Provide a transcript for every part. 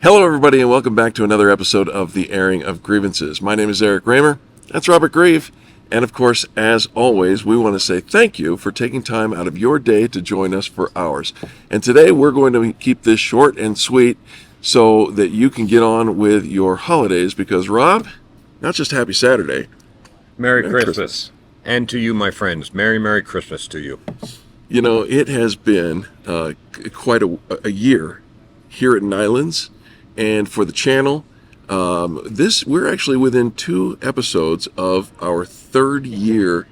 Hello, everybody, and welcome back to another episode of The Airing of Grievances. My name is Reamer. That's Robert Grieve. And of course, as always, we want to say thank you for taking time out of your day to join us for ours. And today we're going to keep this short and sweet so that you can get on with your holidays because, Rob, not just happy Saturday. Merry Christmas. And to you, my friends. Merry Christmas to you. You know, it has been quite a year here at Nylund's. And for the channel, we're actually within 2 episodes of our 3rd year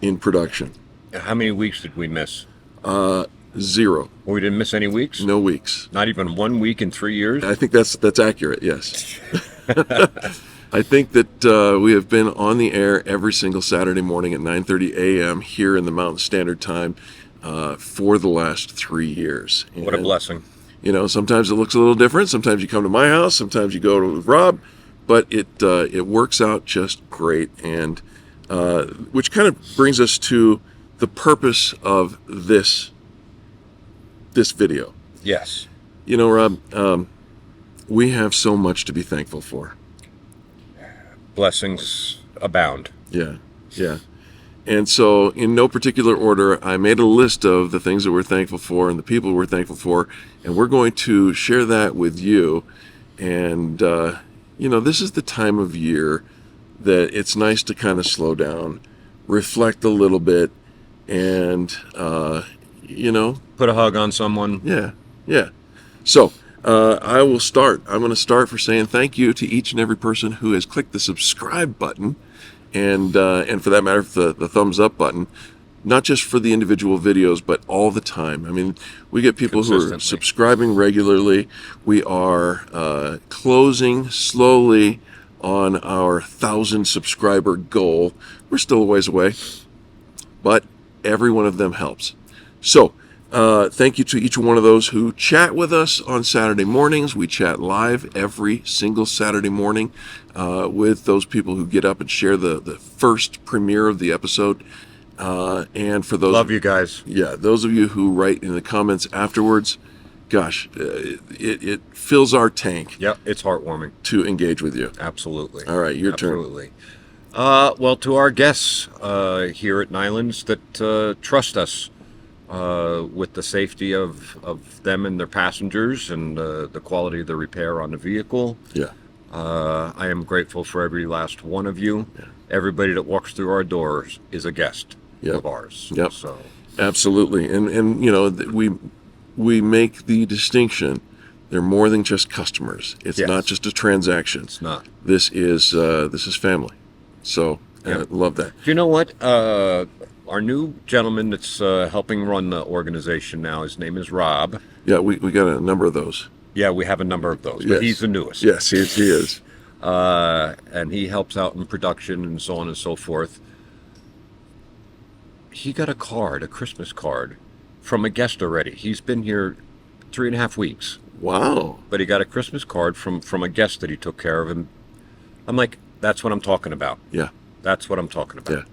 in production. How many weeks did we miss? 0. We didn't miss any weeks? No weeks. Not even 1 week in 3 years? I think that's accurate, yes. I think that we have been on the air every single Saturday morning at 9:30 a.m. here in the Mountain Standard Time for the last 3 years. What a blessing. You know, sometimes it looks a little different. Sometimes you come to my house. Sometimes you go to Rob. But it works out just great. And which kind of brings us to the purpose of this video. Yes. You know, Rob, we have so much to be thankful for. Blessings abound. Yeah. And so, in no particular order, I made a list of the things that we're thankful for and the people we're thankful for, and we're going to share that with you. And, you know, this is the time of year that it's nice to kind of slow down, reflect a little bit, and, you know... Put a hug on someone. Yeah. So, I will start. I'm going to start for saying thank you to each and every person who has clicked the subscribe button. And for that matter, the thumbs up button, not just for the individual videos, but all the time. I mean, we get people who are subscribing regularly. We are closing slowly on our 1,000 subscriber goal. We're still a ways away, but every one of them helps. So thank you to each one of those who chat with us on Saturday mornings. We chat live every single Saturday morning with those people who get up and share the first premiere of the episode. And for those... Love you guys. Yeah, those of you who write in the comments afterwards, gosh, it fills our tank. Yep, it's heartwarming. To engage with you. Absolutely. All right, your turn. Absolutely. Well, to our guests here at Nylund's that trust us with the safety of them and their passengers and the quality of the repair on the vehicle. Yeah. I am grateful for every last one of you. Yeah. Everybody that walks through our doors is a guest of ours. Yep. So absolutely. And you know, we make the distinction. They're more than just customers. It's not just a transaction. It's not. This is family. So love that. Do you know what? Our new gentleman that's helping run the organization now, his name is Rob. Yeah, we got a number of those. Yeah, we have a number of those, but he's the newest. Yes, he is. And he helps out in production and so on and so forth. He got a Christmas card, from a guest already. He's been here 3.5 weeks. Wow. But he got a Christmas card from a guest that he took care of. And I'm like, that's what I'm talking about. Yeah. That's what I'm talking about. Yeah,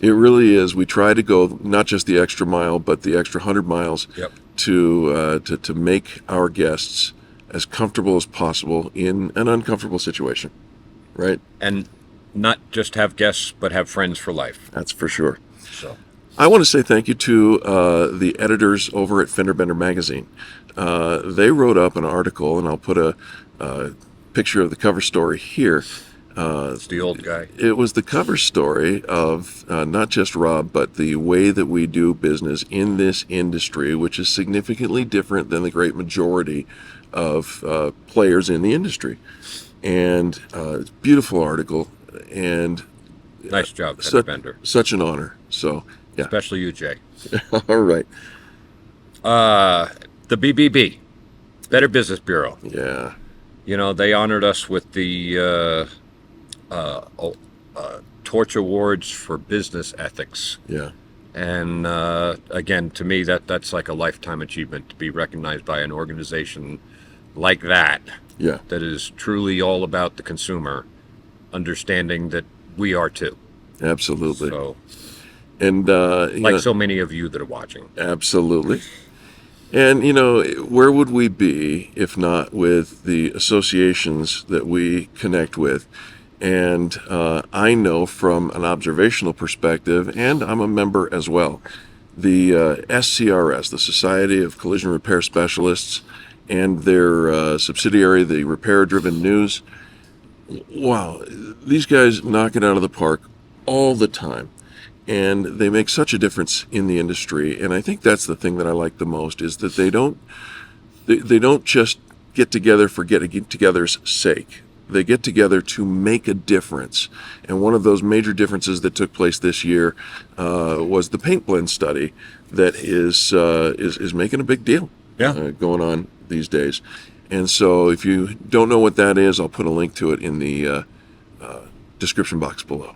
it really is. We try to go not just the extra mile, but the extra 100 miles to make our guests as comfortable as possible in an uncomfortable situation, right? And not just have guests, but have friends for life. That's for sure. So, I want to say thank you to the editors over at Fender Bender Magazine. They wrote up an article, and I'll put a picture of the cover story here. It's the old guy. It was the cover story of not just Rob, but the way that we do business in this industry, which is significantly different than the great majority of players in the industry. And it's a beautiful article, and nice job, Fender Bender. Such an honor. So, yeah. Especially you, Jay. All right. The BBB, Better Business Bureau. Yeah. You know, they honored us with the Torch Awards for Business Ethics. Yeah. And again, to me, that's like a lifetime achievement to be recognized by an organization like that. Yeah. That is truly all about the consumer, understanding that we are too. Absolutely. So, and like so many of you that are watching. Absolutely. And, you know, where would we be if not with the associations that we connect with? And I know from an observational perspective, and I'm a member as well, the SCRS, the Society of Collision Repair Specialists, and their subsidiary, the Repair Driven News. Wow, these guys knock it out of the park all the time. And they make such a difference in the industry. And I think that's the thing that I like the most is that they don't just get together for getting together's sake. They get together to make a difference. And one of those major differences that took place this year was the paint blend study that is making a big deal going on these days. And so if you don't know what that is, I'll put a link to it in the description box below.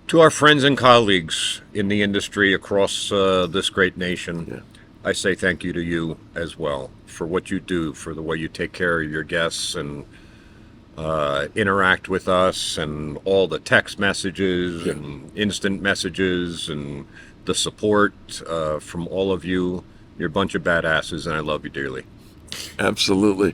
To our friends and colleagues in the industry across this great nation, I say thank you to you as well for what you do, for the way you take care of your guests and interact with us, and all the text messages and instant messages and the support from all of you. You're a bunch of badasses, and I love you dearly. Absolutely.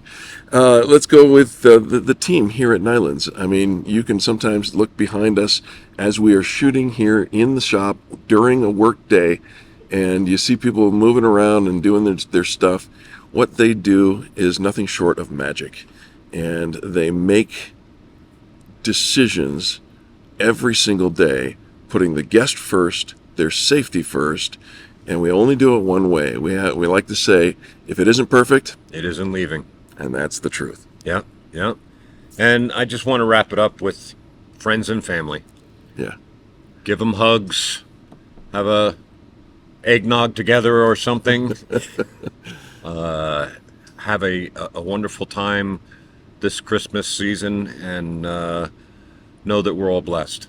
Let's go with the team here at Nylund's. I mean, you can sometimes look behind us as we are shooting here in the shop during a work day, and you see people moving around and doing their stuff. What they do is nothing short of magic, and they make decisions every single day, putting the guest first, their safety first, and we only do it one way. We like to say, if it isn't perfect, it isn't leaving. And that's the truth. Yeah, yeah. And I just want to wrap it up with friends and family. Yeah. Give them hugs. Have a eggnog together or something. Have a wonderful time this Christmas season, and know that we're all blessed.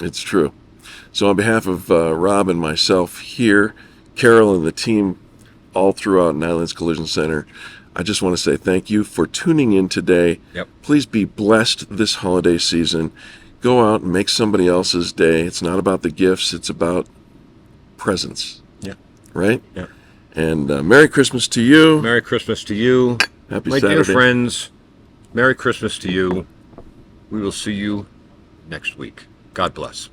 It's true. So on behalf of Rob and myself here, Carol and the team all throughout Nylund's Collision Center, I just want to say thank you for tuning in today. Yep. Please be blessed this holiday season. Go out and make somebody else's day. It's not about the gifts. It's about presents. Yeah. Right? Yeah. And Merry Christmas to you. Merry Christmas to you. Happy My Saturday. dear friends, Merry Christmas to you. We will see you next week. God bless.